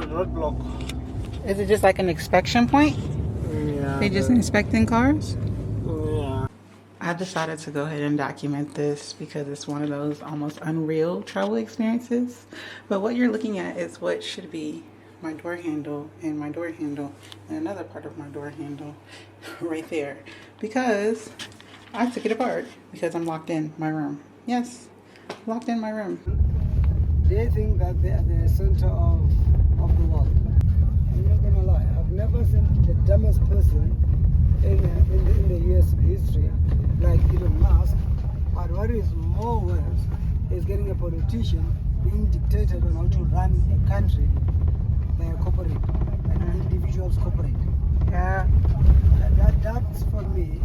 Roadblock. Is it just like an inspection point? Yeah. They just inspecting cars? Yeah. I decided to go ahead and document this because it's one of those almost unreal travel experiences. But what you're looking at is what should be my door handle and my door handle and another part of my door handle right there. Because I took it apart because I'm locked in my room. Yes, locked in my room. They think that they are the center of the world. I'm not gonna lie. I've never seen the dumbest person in the U.S. history like Elon Musk. But what is more worse is getting a politician being dictated on how to run a country by a corporate, an individual's corporate. Yeah. That's for me.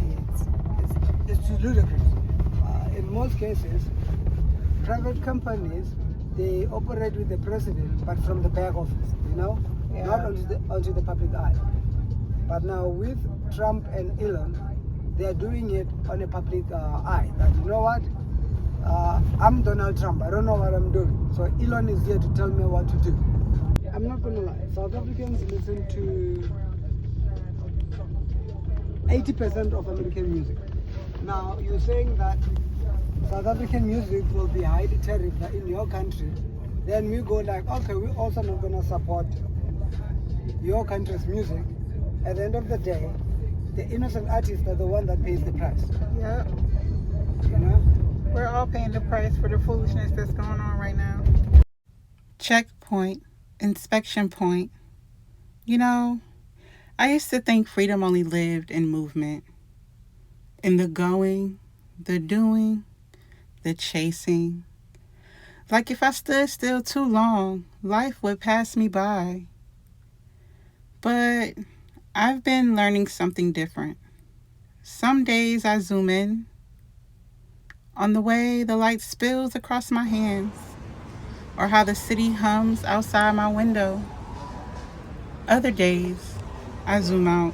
It's ludicrous. In most cases, private companies, they operate with the president, but from the back office, Yeah. not onto the public eye. But now with Trump and Elon, they are doing it on a public eye. That you know what? I'm Donald Trump. I don't know what I'm doing. So Elon is here to tell me what to do. I'm not gonna lie. South Africans listen to 80% of American music. Now you're saying that South African music will be highly tariff in your country, then we go like, okay, we're also not gonna support your country's music. At the end of the day, the innocent artists are the one that pays the price. Yeah. You know? We're all paying the price for the foolishness that's going on right now. Checkpoint, inspection point. You know, I used to think freedom only lived in movement, in the going, the doing, the chasing. Like if I stood still too long, life would pass me by. But I've been learning something different. Some days I zoom in on the way the light spills across my hands, or how the city hums outside my window. Other days I zoom out.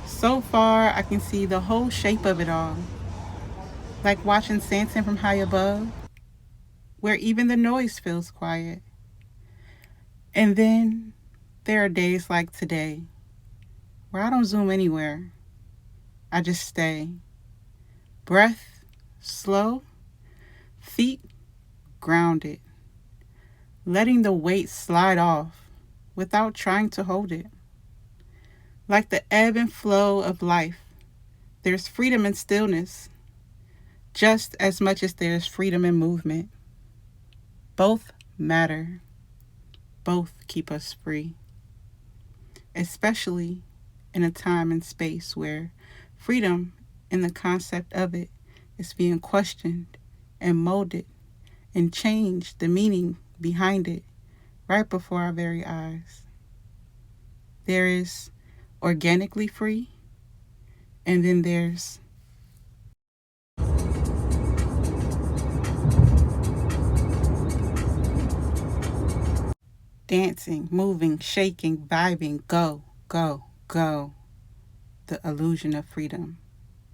So far I can see the whole shape of it all, like watching Sanson from high above, where even the noise feels quiet. And then there are days like today, where I don't zoom anywhere. I just stay. Breath slow, feet grounded, letting the weight slide off without trying to hold it. Like the ebb and flow of life, there's freedom in stillness, just as much as there's freedom in movement. Both matter. Both keep us free, especially in a time and space where freedom and the concept of it is being questioned and molded and changed the meaning behind it right before our very eyes. There is organically free, and then there's dancing, moving, shaking, vibing, go, go, go. The illusion of freedom.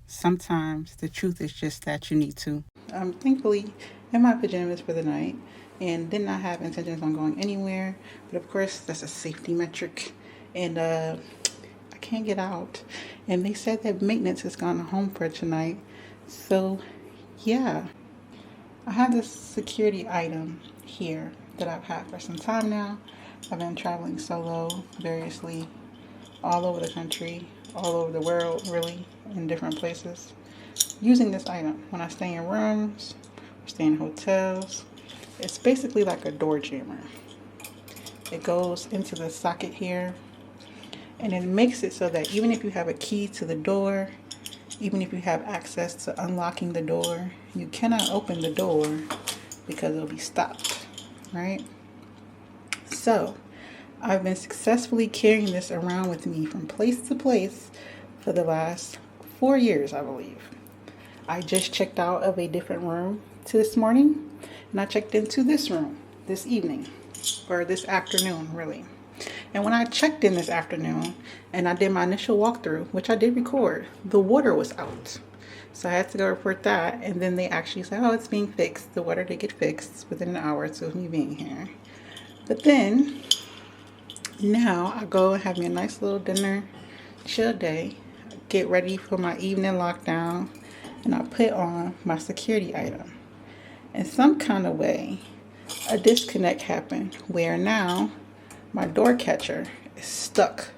Sometimes the truth is just that you need to. I'm thankfully in my pajamas for the night and did not have intentions on going anywhere. But of course, that's a safety metric. And I can't get out. And they said that maintenance has gone home for tonight. So, yeah. I have this security item here that I've had for some time now. I've been traveling solo variously all over the country, all over the world, really, in different places, using this item when I stay in rooms, stay in hotels. It's basically like a door jammer. It goes into the socket here, and it makes it so that even if you have a key to the door, even if you have access to unlocking the door, you cannot open the door because it'll be stopped, right? So, I've been successfully carrying this around with me from place to place for the last 4 years, I believe. I just checked out of a different room this morning, and I checked into this room this evening, or this afternoon, really. And when I checked in this afternoon and I did my initial walkthrough, which I did record, the water was out. So I had to go report that. And then they actually said, oh, it's being fixed. The water did get fixed within an hour or two of me being here. But then Now I go and have me a nice little dinner, chill day, get ready for my evening lockdown, and I put on my security item. In some kind of way, a disconnect happened where now my door catcher is stuck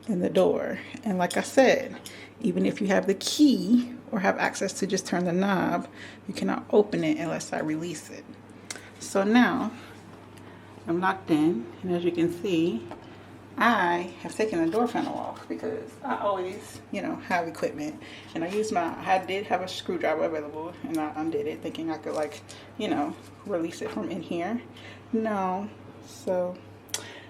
in the door. And like I said, even if you have the key or have access to just turn the knob, you cannot open it unless I release it. So now I'm locked in, and as you can see, I have taken the door panel off because I always, have equipment, and I did have a screwdriver available, and I undid it thinking I could release it from in here. No. So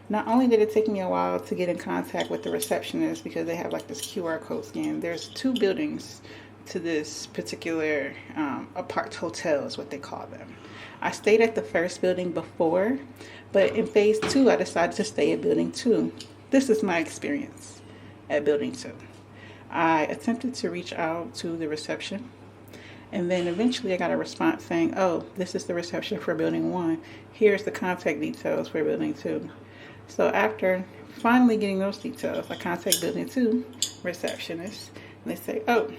not only did it take me a while to get in contact with the receptionist because they have like this QR code scan. There's 2 buildings to this particular apart hotel is what they call them. I stayed at the first building before, but in phase 2, I decided to stay at building 2. This is my experience at building 2. I attempted to reach out to the reception, and then eventually I got a response saying, oh, this is the reception for building 1. Here's the contact details for building 2. So after finally getting those details, I contact building 2 receptionist, and they say, oh,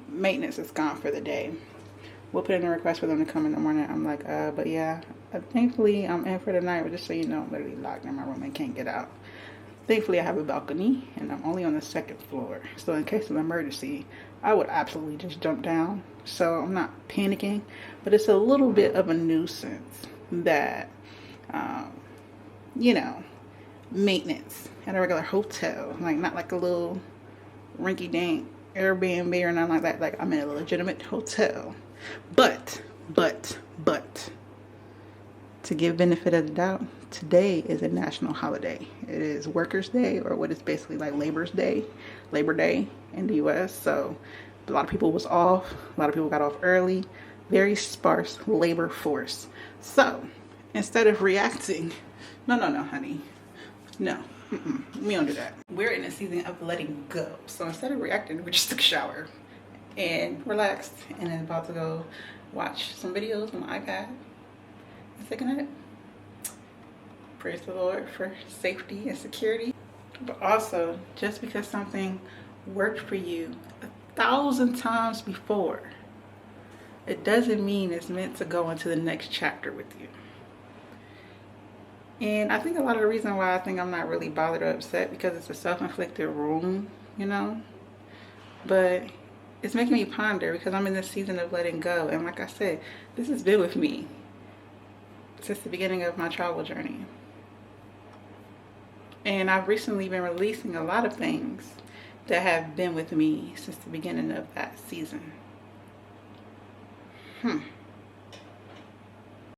maintenance is gone for the day. We'll put in a request for them to come in the morning. I'm like, but yeah, thankfully I'm in for the night, but just so you know, I'm literally locked in my room and can't get out. Thankfully I have a balcony and I'm only on the 2nd floor. So in case of emergency, I would absolutely just jump down. So I'm not panicking, but it's a little bit of a nuisance that, maintenance at a regular hotel, like not like a little rinky-dink Airbnb or nothing like that. Like I'm in a legitimate hotel. But, to give benefit of the doubt, today is a national holiday. It is Workers' Day, or what is basically like Labor Day in the U.S. So a lot of people was off. A lot of people got off early. Very sparse labor force. So instead of reacting, no, honey, no. We don't do that. We're in a season of letting go. So instead of reacting, we just took a shower and relaxed, and then about to go watch some videos on my iPad and take a nap. Praise the Lord for safety and security. But also, just because something worked for you 1,000 times before, it doesn't mean it's meant to go into the next chapter with you. And I think a lot of the reason why I think I'm not really bothered or upset because it's a self-inflicted wound, but it's making me ponder because I'm in this season of letting go. And like I said, this has been with me since the beginning of my travel journey. And I've recently been releasing a lot of things that have been with me since the beginning of that season.